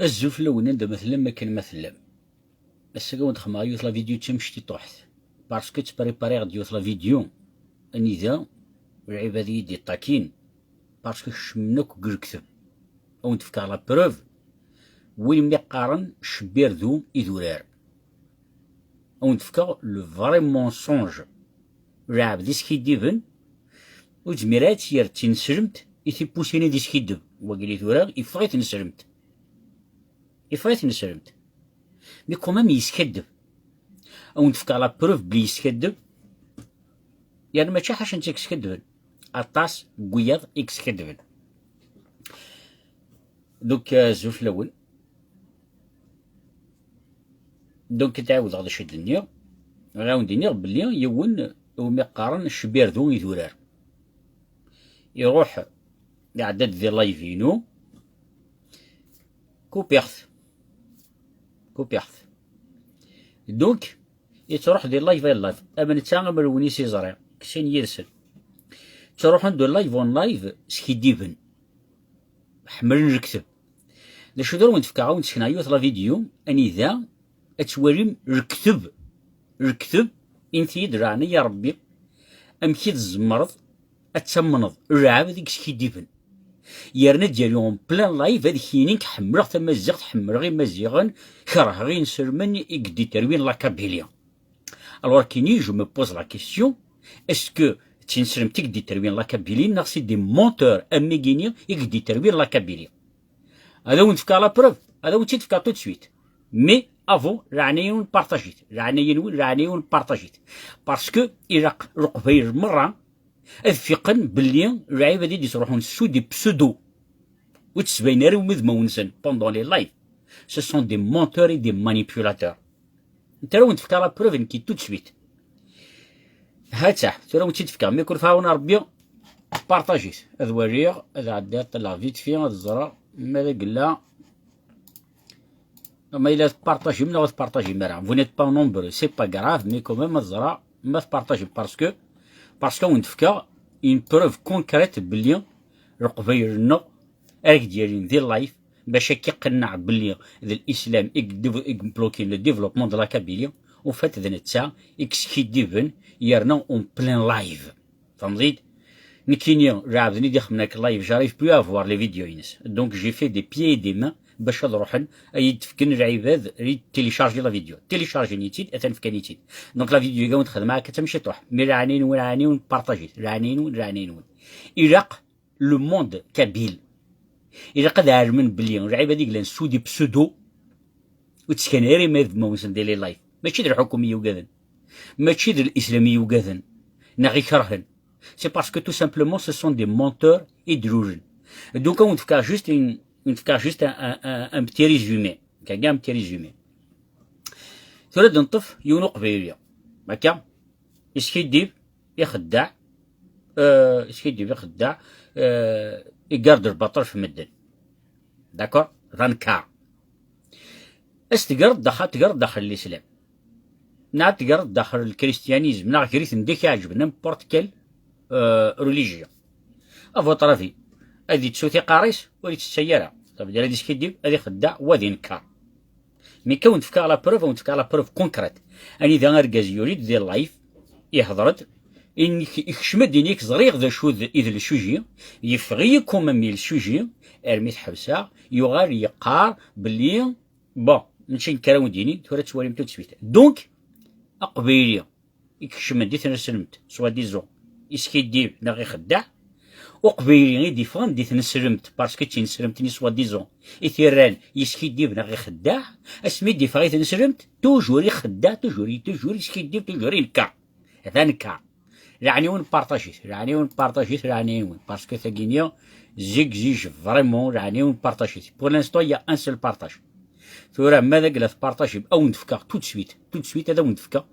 الزوف لون عند مثلا ما كان مثلا الساقا ندخل يوث لا فيديو تمشتي طوحت باسكو تبريباري غادي يوث لا فيديو انيذا العبادية دي طاكين باسكو شمنوك كركتب او نتفكر لا بروف وين ملي قارن شبير ذو إذورار او نتفكر لو فري مونسونج رعب دي سكيديفن وجميرات يرتي نسلمت إثي بوسيني دي سكيدب وقلي ذورار إفغيت نسلمت مي كومام يسكدب او نتفكر لا بروف بلي يسكدب يعني ماشي حاجه انت كسكدبن اطاس قياض اكسكدبن دوك زوف الاول دونك تعاود غادي شد النير غاون دينير بلي يون ومي قارن الشبير ذو يدورار يروح يعدد ذي لايفينو كوبيرث دونك يتروح دي لايف لايف اما نتاغم وني سيزري كشين يرسل تروح ندو لايف اون لايف سكيديفن حمل نركتب شو دور ونتفكا عاود نسكنا يوث لا فيديو اني ذا اتوريم ركتب انتي راني يا ربي امكي الزمرض اتمنض الرعاب ديك سكيديفن يرنا ديالهم بلان لايف هذيك كينينك حمرغ تمازيغ تحمر غير مزيغن كره غير نسرمن يقدي تروين لا كابيليا. الوغ كيني جو مو بوز لا كيسيون اسكو تنسرم تقدي تروين لا كابيليا ناقصي دي مونتور اميغيني يقدي تروين لا كابيليا. هذا وين تفكا لا بروف هذا وين تفكا تو سويت مي افو رانيون بارطاجيت رانيون بارطاجيت باسكو الى رقبير مره الثقن بلي العيبه دي تروحون سودي بسودو وتسبيناري ومذ مونسن بوندون لي لايف سو سون دي مونتور اي دي مانيبيولاتور. انت لو تفكر لا بروف كي تو سويت هاتا لو تفكر مي كل فاون ربي بارطاجيت هذا وريغ هذا عدات لا فيت في هذا الزرار ماذا قلا ما إلا تبارطاجي ملا تبارطاجي مرا فو نيت با نومبرو سي با غراف مي كوميم الزرار ما تبارطاجي باسكو ونتفكا اون بروف كونكريت بلي رقبيرنا راك ديالين ذي اللايف باش كيقنع بلي ذا الاسلام بلوكي لو ديفلوبمون دو لا كابيليا وفات ذا نتا اكسكي ديفن يرنا اون بلان لايف فهمتي نكيني رابدني دي خمناك لايف جاريف بلو افوار لي فيديو ينس دونك جي في دي بيي دي مان باش نروحن اي تفكن العباد ريد تيليشارجي لا فيديو تيليشارجي نيتيد اثن فكانيتيد دونك لا فيديو كاون تخدم معاك تمشي طوح مي رانين بارطاجيت رانين إراق لو موند كابيل إلا قد عالمن بلي العباد يقلان سودي بسودو وتسكناري ماذ موسن ديال لي لايف ماشي ديال الحكوميه وكذا ماشي ديال الاسلاميه وكذا نغي كرهن سي باسكو تو سامبلومون سو سون دي مونتور اي دروجن دونك اون تفكر جوست ان بتي ريزومي كاع ان بتي ريزومي تولد نطف يونو قبيليه هكا يسكيديب يخدع يقرد البطل في مدن داكور رانكار تقرد داخل الاسلام تقرد داخل الكريستيانيزم كريت نديك يعجب نمبورت كيل ريليجيون افوطرافي هذه تسوتي قاريس ولي تسيرها طب ديال هادي سكيديب هادي خداع وهادي نكار مي كون تفكر لا بروف ونتفكر لا بروف كونكريت اني ذا ركاز يريد ديال لايف يهضرد إن يكشمد دينيك زريغ ذا شو إذ السوجي يفغيكم من السوجي أرمي تحبسا يغار يقار بلي بون نمشي نكراو ديني تورا تواليم تو تسويت دونك أقبيلية يكشمد دي تنسلمت سوا ديزون يسكي ديب ناغي خداع وقبيلية ديفان دي تنسلمت باسكو تنسلمتني سوا ديزون إثيران يسكي ديب ناغي خداع اسمي ديفاغي تنسلمت توجوري خداع توجوري يسكي ديب توجوري نكا هذا نكا رانيون بارطاجيت باسكو ثاكينيا زيكزيج فريمون رانيون بارطاجيت بور لانستون يا ان سول بارطاج ثورا ماذا قلا بارطاجي او ندفكا تو سويت هذا وندفكا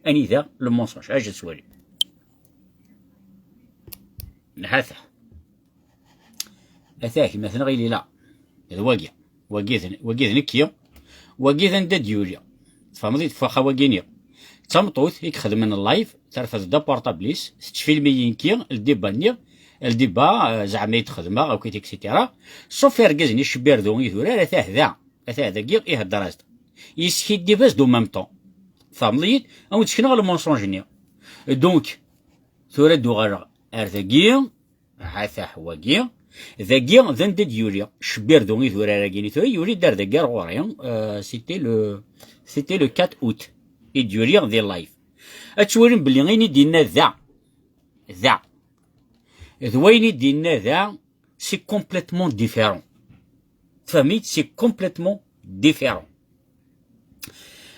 اني ذا لو مونسونج اجا سوالي هذا اثاك مثلا غيلي لا هذا واقي نكيا واقي ذا ديوليا فهمتي فخا واقينيا تمطوث يخدم من اللايف ترفض دا بورطابليس 6% كي الديبا زعما يتخدم او كيت اكسيتيرا صوف يركزني الشبير ذو يثورا راه ذا هذا كيغ يهدر هذا يسكيدي باس دو ميم طون فهمتيت او تشكنا على مونسونجينيا دونك ثورة دو غالا ارثاكيا هاثا حواكيا ذاكيا ذن دد يوريا شبير دوني ثورة راكيني ثورة يوري دار ذاكيا غوريا سيتي لو 4 اوت يديوريا ذي لايف اتشورين بلي غيني دينا ذا ذويني دينا ذا سي كومبليتمون ديفيرون فهميت سي كومبليتمون ديفيرون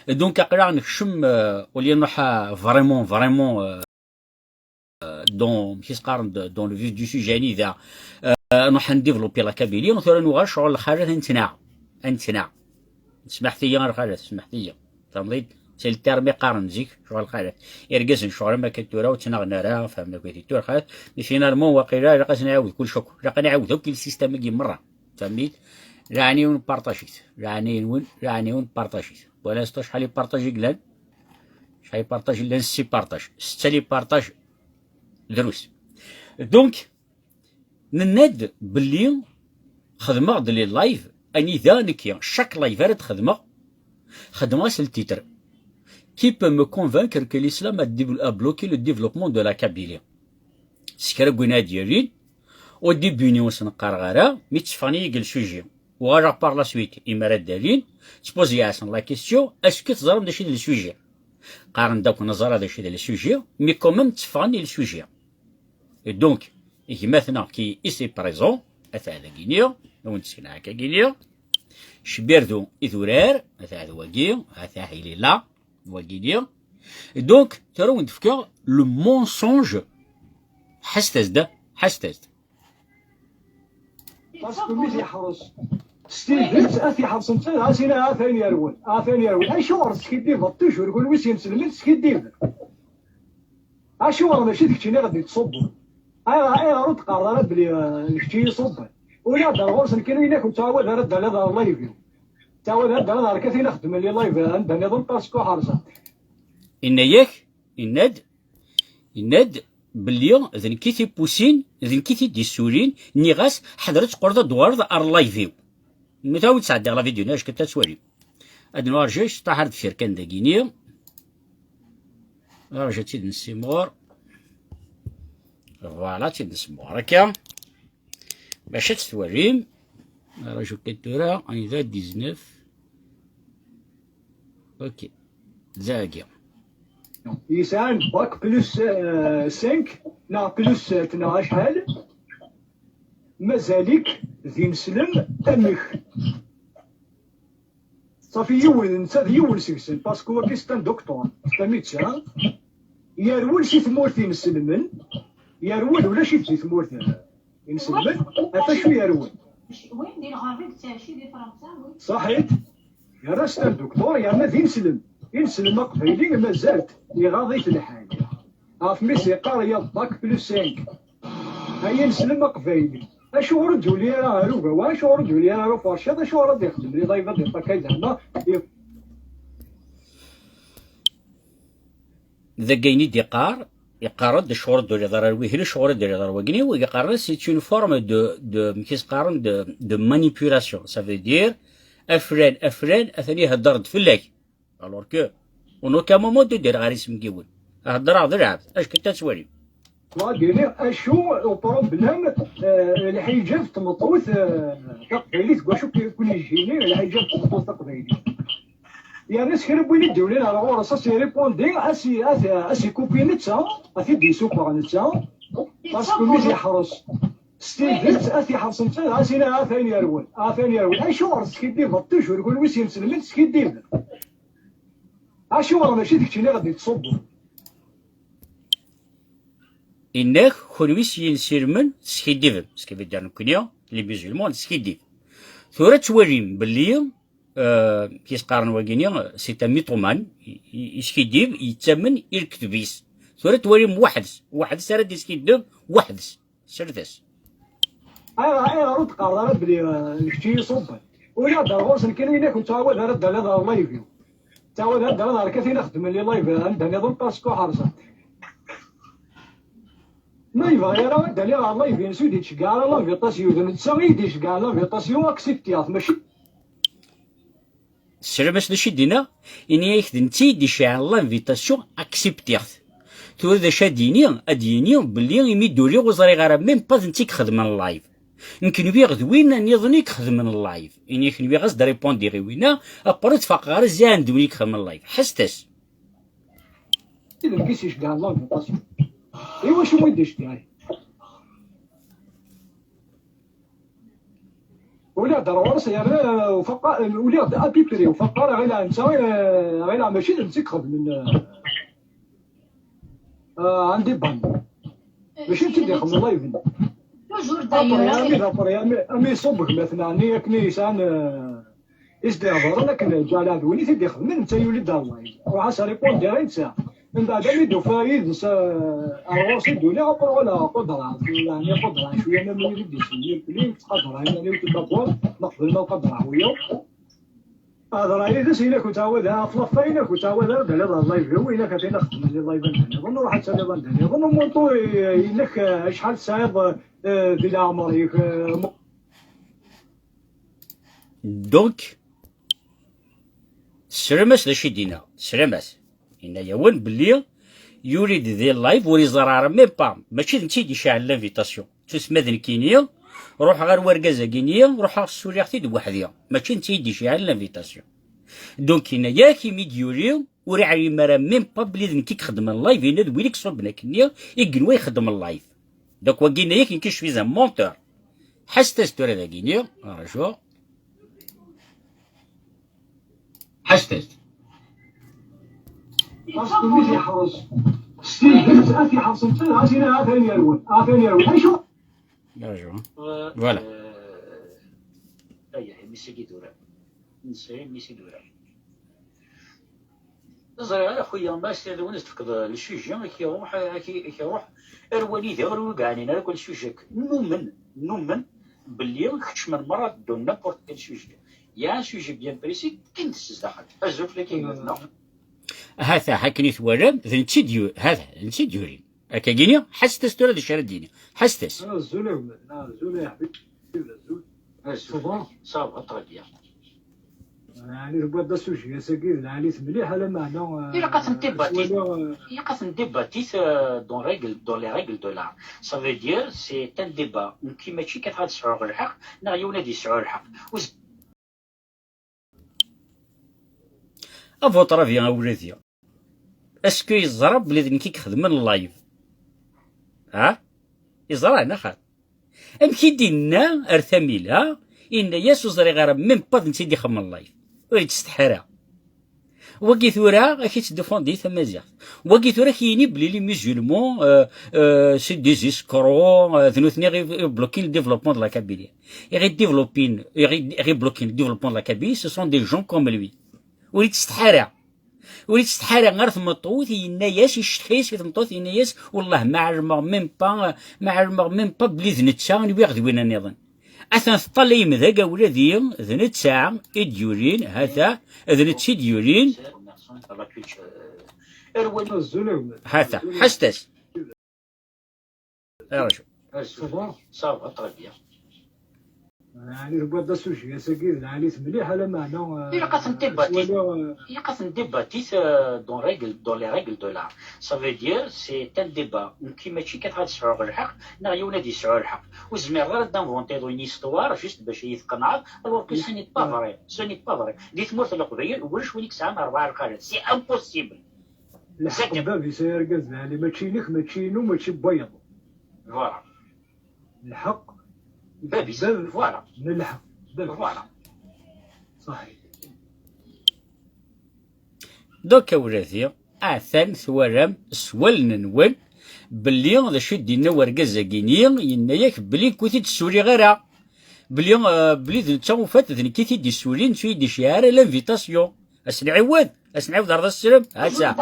دونك اقرا نكشم ولي نروح فريمون دون كيس قارن دون لو فيف دو سوجي يعني ذا نروح نديفلوبي لا كابيليا مثلا نوغا شغل الخارج انتناع سمحتي غير خالد سمحتي فهمتي سي الترمي قارن زيك شغل الخارج يرقز شغل ما كتورا وتنغنا راه فهمنا كيف تور خالد فينالمون واقيلا رقص نعاود كل شكر راه نعاودو كل سيستم كي مره فهميت راني ونبارطاجيت راني ونبارطاجيت ولا شحال يبارطاجي كلان شحال يبارطاجي لان سي بارطاج 6 لي بارطاج دروس دونك نناد بلي خدمه ديال اللايف اني ذا نكيا شاك لايف راه خدمه سي التيتر qui peut me convaincre que l'islam a bloqué le développement de la Kabylie سكرا قوينا ديالين au début نوصل نقرغرا مي تفاني يقل سوجي وغاجا بار لا سويت إمارات دالين تبوزي عسن لا كيستيون اسكو تزرم داكشي ديال السوجي قارن داك النظرة داكشي ديال السوجي مي كومام تفاني السوجي دونك مثلا كي إسي بريزون أثا هذا كينيا ونتسكن هكا كينيا شبيردو إذورار أثا هذا واكي أثا هيلي لا واكينيا دونك ترى ندفكا لو مونسونج حستاز باسكو ملي يحرس ستيفنز اثي حرصنت اسينا ثاني يرول اشور سكيديف الطيشور يقول ويسي مسلمين سكيديف اشور ماشي داكشي اللي غادي تصب رد قرار بلي كشي يصب ولا دار غورس كاين كنت تعاود رد على هذا اللايف تعاود هذا راه كثير نخدم لي لايف عندنا نظام باسكو حرصه إن ياك إناد بلي ذن كيتي بوسين ذن كيتي دي سورين نيغاس حضرت قرده دوار ار لايفيو متعود تعدي على فيديو ناش كنت تسوري هاد نوار جيش طاحت في شركان داكينيا رجع تيد نسيمور فوالا تيد نسيمور هكا باش تتوريم راجو كتورا اني ذا 19 اوكي زاكيا يسان باك بلس 5 لا بلس 12 شحال مازالك ذي نسلم امك صافي يول سكسن باسكو هو كيستان دكتور فهميتش يرول شي ثمورتي نسلمن يرول ولا شي ثمورت نسلمن حتى شو يرول وين دير غافيك تاع شي دي فرنسا صحيت يا راستان دكتور يا ما ذي نسلم قبيلي مازالت يغاضيت الحاجه عرف ميسي قاريه باك بلس 5 هيا نسلم قبيلي اشو ردوا لي راه روكا واشو ردوا لي راه فارشاد اشو راه يخدم لي ضايفه ديال طاكاي زعما ذا كايني ديقار يقارد الشهور دولي ضروري هي الشهور دولي ضروري ويقارد سي اون فورم دو كيس قارن دو مانيبيولاسيون سا في دير افران اثني هدرت في اللاك الوغ كو اون اوكا مومون دير غير اسم كيول هضر غير عاد اش كنت تسوالي ديري اشو بروبليم الحجاب تمطوث تقبيلي تقاشو كيكون يجيني الحجاب تمطوث تقبيلي يعني سكرب وين الدولين على غور اساسي ريبوندي اسي كوبينيتسا اثي دي سوبر نتسا باسكو ملي يحرس ستيفنز اثي حرصنت اسينا ثاني يرول اشو راسك كيديف الطيشور يقول ويسي مسلمين سكيديف اشو راه ماشي داكشي اللي غادي تصب إنك خلويس ينسيرمن سكيديفن سكيديفن نكونيا لي ميزولمون سكيديف ثورة توريم بلي كيس قارن واكينيا سي تا ميتومان يسكيديف يتمن يركتبيس ثورة توريم واحد سرد يسكيديف واحد سردس رد قرار بلي كشي يصب ولا دار غورس كاين كنت تعاود رد على هذا اللايف تعاود هذا راه كثير نخدم لي لايف عندنا نظام باسكو حرصه ما يبغى راه دالي راه الله يبين سودي تشكا على لافيطاسيون نتسا يدي تشكا على لافيطاسيون اكسبتيات ماشي السلام اش دينا إني يخدم تي شاع لانفيتاسيون أكسبتيغت تو ذا شاديني أديني بلي يميدولي وزري غير ميم با نتيك خدم اللايف يمكن بيغ دوين نظني كخدم اللايف إني يمكن بيغ أصدر ريبوندي غي وينا أبرد فقار زان دوني كخدم اللايف حستاس إذا لقيتيش كاع لانفيتاسيون إيوا شو ما يديش كاع ولا ضروري يعني وفقا ولا ابيبري وفقا غير انت غير ماشي نتيك من عندي بان ماشي انت اللي خدم اللايف توجور دايره امي صبك مثلا اني كنيسان ازدهر لكن جال هذا ولي تدي خدم انت يولي دار اللايف وعسى ريبون ديريكت ساعه من بعد ميدو فايد الغوص يدوني غبر ولا قدرة يعني قدرة شوية ما يردش اللي تقدر يعني تدبر نقبل ما قدرة ويا هذا راهي داس إلا كنت عاودها فلافا إلا كنت عاودها بلا اللايف هو إلا كنت نخدم لي اللايف عندنا ظن واحد سنة عندنا ظن مونطو إنك شحال سايض ذي العمر دونك السلاماس لاشي دينا السلاماس إن يوان بلي يريد ذي اللايف ولي زرار ميم با ماشي نتي دي شاعل لانفيتاسيون تسمى ذنكينيا روح غير ورقازا كينيا روح السوريختي بوحديا ماشي نتي دي شاعل لانفيتاسيون دونك هنا ياك يميديوري وري علي مرا ميم با بلي ذنكي كخدم اللايف هنا دويليك صوبنا كنيا يقنوا يخدم اللايف دونك وكينا ياك يمكنش في زان مونتور حستاس تورا ذا كينيا رجوا حستاس أصلا مش يحرص ستيل أتي حرصت هاتينا ثاني أول ثاني أول أي شو رجوا فوالا أي ميسي دورا نسي ميسي دورا زرا خويا ما سير ونس تفقد السوجي كي يروح ارواني ذا غير وقعني انا كل سوجيك نومن باللي خش من مرة دون نابورت كل سوجي يا سوجي بيان بريسي كنت تزدخل الزوف لكن مثلا هذا حكني ثوالم ذنتي ديو هذا ذنتي ديوري هكا كينيا حستس تورا دي شارع ديني حستس الزول الزول يا حبيبي الزول صافا طريقيا يعني ربما السوشي يا ساكين عليه مليح على معنى إلا قسم ديباتيت دون لي ريغل دو لار سا فو دير سي ان ديبا كي ماشي كتغاد تسعور الحق نا يولاد يسعور الحق افوتر افيان اولاديا اسكو يزرب بلي ذنكي كخدم اللايف ها يزرع انا خاط امكي دينا ارثميلها ان ياسو زري غير ميم با نتي دي خدم اللايف وليت تستحرى وكي ثورا اكي تديفوندي ثمازيغ وكي ثورا كيني بلي لي ميزولمون سي دي زيسكرو ذنوثني غي بلوكين الديفلوبمون دو لا كابيلي غي ديفلوبين غي بلوكين الديفلوبمون دو لا كابيلي سو سون دي جون كوم لوي وليت تستحرى غير ثمطوث يناياس يشتخيس في ثمطوث يناياس والله ما عرمغ ميم با بلي ذنتسا نبيغ وين نظن أثن طلي مذاقا ولادي ذنتسا إديورين هذا ذنتسي ديورين هذا حستس يا رجل صافا طريقيا يعني ربما السوشي يا ساكين عليه مليح على معنى إلا قسم ديباتيت دون لي ريغل دو لار سا فو دير سي ان ديبا كي ماشي كتغاد تسعور الحق نا يولاد يسعور الحق وزمير غير دانفونتيرو اون هيستوار جوست باش يتقنع الوغ كو سوني با فري دي تمورت القبيل وش وينك ساعه 4 القرن سي امبوسيبل الحق بابي سير قزنا يعني ماشي ليك ماشي نو ماشي بيض فوالا الحق بابي فوالا من الحق فوالا صحيح دوكا ولادي اثن ثوالم سوالن نون بلي ذا شي دينا ورقازا كيني يناياك بلي كوتي تسولي غيرها بلي ذنتا وفات ذنكي تيدي سولين شي دي شعار لانفيتاسيون اسنعواد هذا السلام هسا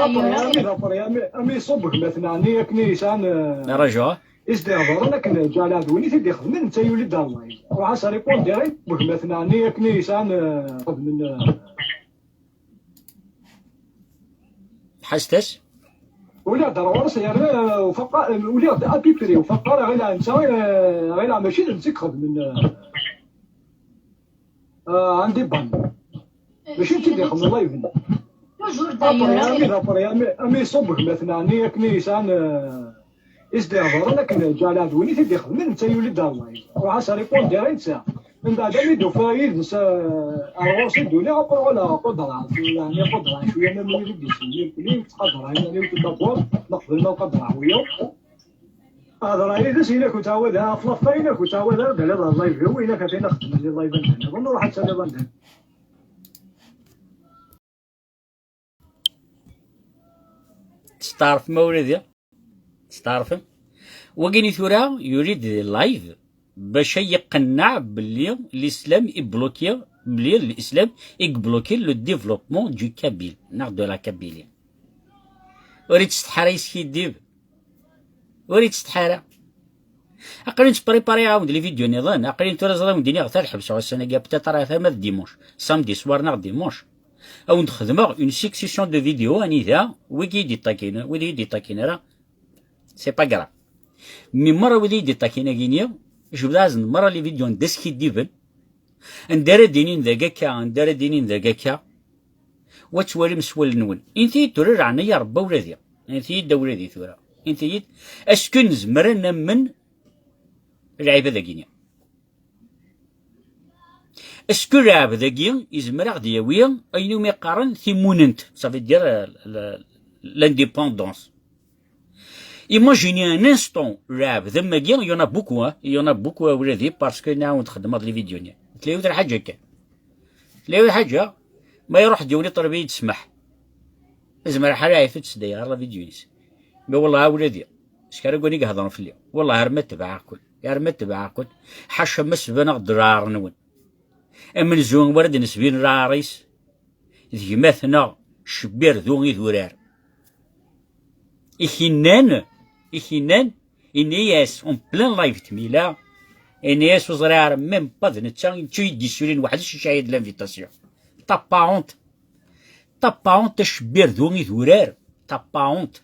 امي صبك مثلا اني كنيسان رجع ازدهر لكن جال هذا ولي تدي خدم انت يولي دار اللايف وعسى ريبون ديريكت بك مثلا اني كنيسان من حستس ولا ضروري يعني وفقا ولا ابيبري وفقا غير انت غير ماشي نتيك خدم من عندي بان ماشي انت اللي خدم لايف توجور دايره امي يصبك مثلا ني كنيسان ازدهار لكن جال عدوني تدي خدم انت يولي دار لايف وعسى ريبون ديالها نسى من بعد ميدو فايد نسى اروسي دوني ولا قدره يعني قدره شويه من اللي يدي كلي تقدر يعني تدبر نقبل ما قدره ويا هذا راهي داس الا كنت عاودها في لافاينا كنت عاودها قال هذا اللايف هو الا كنت نخدم لي اللايف عندنا نظن راح تسالي لندن تستعرف مولدي تستعرف وكاين ثورة يريد اللايف باش يقنع باللي الاسلام يبلوكي بلي الاسلام يبلوكي لو ديفلوبمون دو كابيل ناخدو لا كابيليا وريت تستحرى يسكيديب وريت تستحرى عقلي نتبريباري عاود لي فيديو نظام عقلي نتورا زرا وديني غتا الحبس السنه كاع بتا راه ثما ديمونش سامدي سوار ناخد ديمونش او نخدم اون سيكسيسيون دو فيديو اني ذا ويكي دي تاكينا ودي دي تاكينا سي با غرا مي مره ودي دي تاكينا كينيا شوف لازم مره لي فيديو ندسكي ديفن ندار دينين ذاكا ندار دينين ذاكا وتوالي مسوال نون انتي توري عنا يا ربا ولادي انتي الدوله دي ثورة انتي اسكو نزمر نمن العيبه ذاكينيا اسكو اللاعب ذاكي يزمر غادي ياوي اينو ما يقارن ثيموننت صافي دير لانديبوندونس ايماجيني ان انستون لاعب ذما كي يونا بوكو ولادي باسكو نعاود نخدم هاد لي فيديو تلاقيو دير حاجه هكا تلاقيو حاجه ما يروح ديوني طربي يتسمح زعما حال عيفت تسدايا على فيديوز مي والله ولادي شكارا كوني كهضروا في اليوم والله راه ما تبعكم يا راه ما تبعكم حاشا ما سبنا الضرار نون اما نزون ورد نسبين راريس ذيماثنا شبير ذوني ذورار إخنان إنياس اون بلان لايف تميلا إنياس وزرار ميم با نتا تشي ديسولين واحد الشايد لانفيتاسيون تا اونت شبير ذوني ذورار تا اونت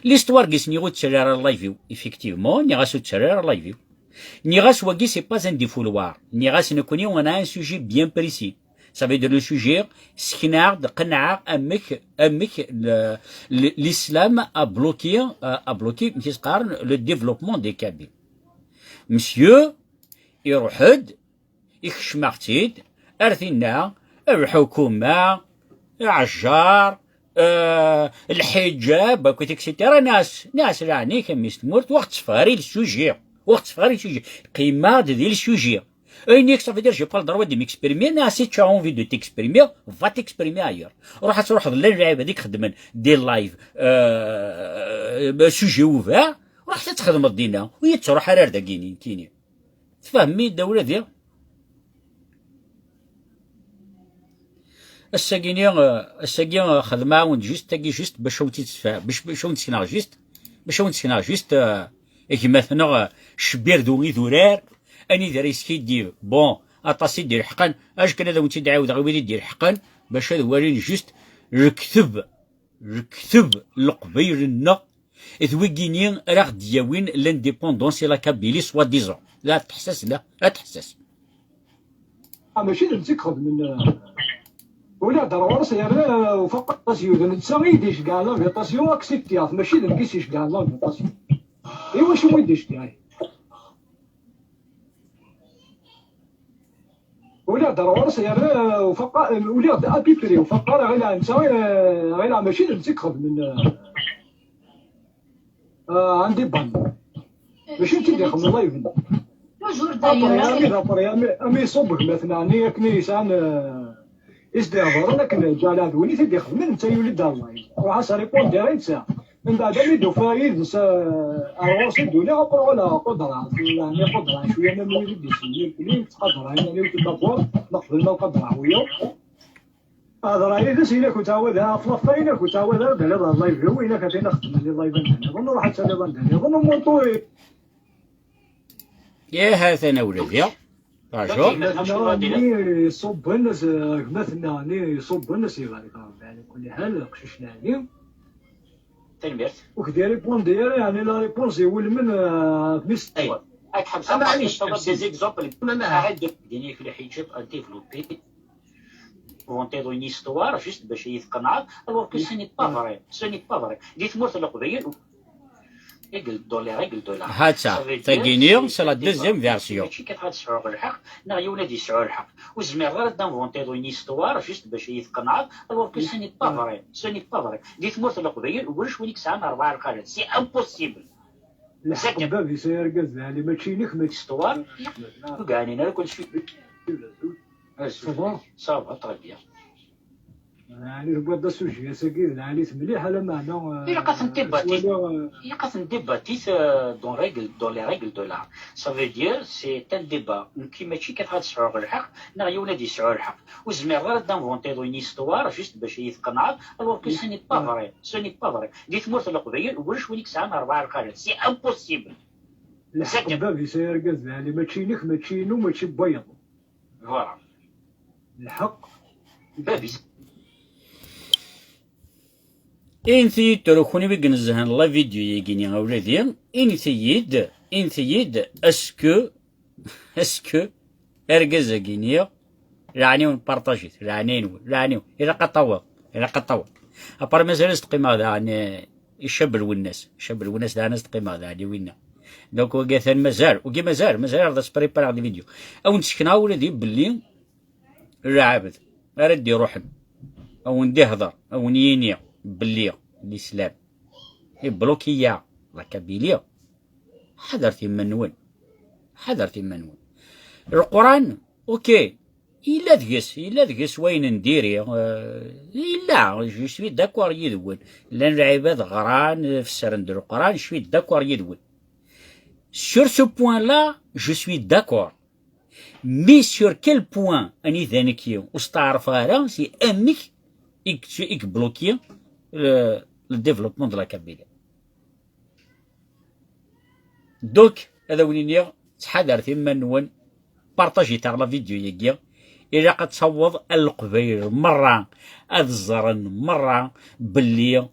ليستوار كيس نيغو تشرار لايفيو إفيكتيفمون نيغاسو تشرار لايفيو Niras Wagi, c'est pas un défouloir. Niras Nekoni, on a un sujet bien précis. Ça veut dire le sujet, Skinard, Qan'ar, l'islam a bloqué, le développement des Kabyles. Monsieur, Irouhud, Ikhshmartid, Arthina, الحكومة, العجار, الحجاب, etc. ناس راني كم يستمرت وقت فاري السوجي. وقت فاري سوجي قيمة ديال السوجي اينيك صافي دير جي با الدروا دي ميكسبريمي نا سي تو اونفي دو تيكسبريمي فا تيكسبريمي ايور روح تروح للعيبه هذيك خدمن دير لايف سوجي اوفا راح تخدم الدينا وهي تروح راه داكيني كيني تفهمي الدوله ديال الساكين خدمه وند جوست تاكي جوست باش تتفا باش نتسكنا جوست مثلا شبير ذوي ذرار اني دريسكي دير بون اطاسي دير حقن اش كان هذا ونتي دعاود غير دير حقن باش هذا وريني جوست ركثب القبيلنا ذوي كينيان راه دياوين لانديبوندونس لا كابيلي سوا ديزون لا تحسس لا تحسس ماشي نتكخذ من ولا ضروري سير وفقط طاسيو نتساوي ديش كاع لا طاسيو اكسبتيات ماشي نكيسيش كاع لا طاسيو ايوا شنو يديش تاعي ولا ضروري سير وفقط ولا ابيبري وفقط غير نساوي غير ماشي نتكخذ من عندي بان ماشي انت اللي خدم الله يبين توجور دايره امي يصبك مثلا ني كنيسان ازدهار لكن جال عدوني تدي خدم انت يولي دار الله وعسى ريبون ديالها نسى من بعد ميدو فايد نسى اروسي دوني ولا قدره يعني قدره شويه من اللي يدي كلي تقدر يعني تدبر نقبل ما قدره ويا هذا راهي داس الا كنت عاودها في لافاينا كنت عاودها قال هذا اللايف هو الا كنت نخدم لي اللايف عندنا نظن راح تسالي لندن نظن موطوي يا هذا انا ولدي يصب الناس مثلا يصب الناس يغالي على كل حال قششنا عليه تنبيرت وكدير ريبون ديالي يعني لا ريبونس يول من ميس ايوا راك حبسه معليش دي زيكزومبل عاد ديني في الحجاب ديفلوبي inventer une histoire juste باش يتقنع alors que ce n'est pas vrai, ce n'est pas vrai. Dites-moi القبيل dans les règles de l'art. هاتشا تاكينيو سي لا دوزيام فيرسيون. ماشي كتسعوا الحق، نا يا ولادي يسعوا الحق، وزمير غير دانفونتي اون هيستوار جوست باش يتقنع، الوغ كو سي ني با فري، سي ني با فري. ديت مورت القبيل ولاش وين كسعنا 4 القرن، سي امبوسيبل. الحق بابي سير قزالي ماشي ليك ما هيستوار وكاعنين كل شيء. صافا صافا طري بيان. يعني ربما السوجي ساكي عليت مليح على معنى إلا قاسم ديباتيت dans les règles de l'art. Ça veut dire c'est un débat كي ماشي كتسعوا الحق، نا يا ولادي يسعوا الحق، وزمير غير دانفونتي اون هيستوار جوست باش يتقنع، الوغ كو سي ني با فري، سي ني با فري. ديت مورت القبيل ولاش وين كسعنا 4 القرن، سي امبوسيبل. الحق بابي سير قزالي ماشي ليك ماشي نو ماشي بيض. فوالا الحق بابي. إنثي تروحوني بجنزهن لا فيديو يجيني أولادي إنثيد اسكو أرجز جيني راني بارطاجيت راني إلا قطوا أبار مازال استقيم هذا يعني الشاب الوناس ده أنا استقيم هذا يعني وينا دونك وقاثن مازال هذا سبريبار دي فيديو أو نسكنا ولادي باللي العابد أردي روحن أو ندي هضر أو نيني باللي الإسلام بلوكيا لا كابيليا حضرتي منون القرآن أوكي إلا دقس وين نديري إلا جو سوي داكوار يدون لأن العباد غران في السرندر القرآن شوي داكوار يدون sur ce point là je suis d'accord mais sur quel point أني ذانكيو استعرفها لا سي أنك إك بلوكيا le développement de la Kabylie. دوك هذا وين نيغ تحضر ثم نون بارطاجي تاع لا فيديو يجي إلا قد تصوض القبيل مرة الزرن مرة باللي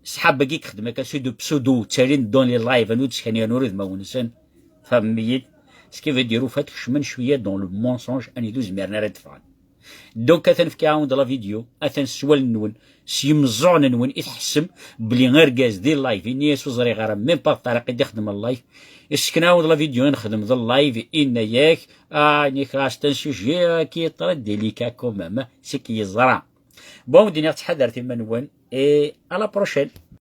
سحابة كيك خدمة كاسودو بسودو تالين دون لي لايف انو تسكني نوريد ما ونسان فهميت سكيف يديرو فاتك شمن شوية دون لو مونسونج اني دوز ميرنا راد فعل. دونك اثن في كاون لا فيديو اثن سوال نون سيمزعن نون يتحسم بلي غير كاز ديال اللايف اني يسوزري غير ميم با الطريقه اللي يخدم اللايف اسكناو لا فيديو نخدم ذا اللايف ان ياك اني خاص تنسجي كي طرد ديليكا كومام سي كي يزرع بون دينا تحضر تما نون اي على بروشين.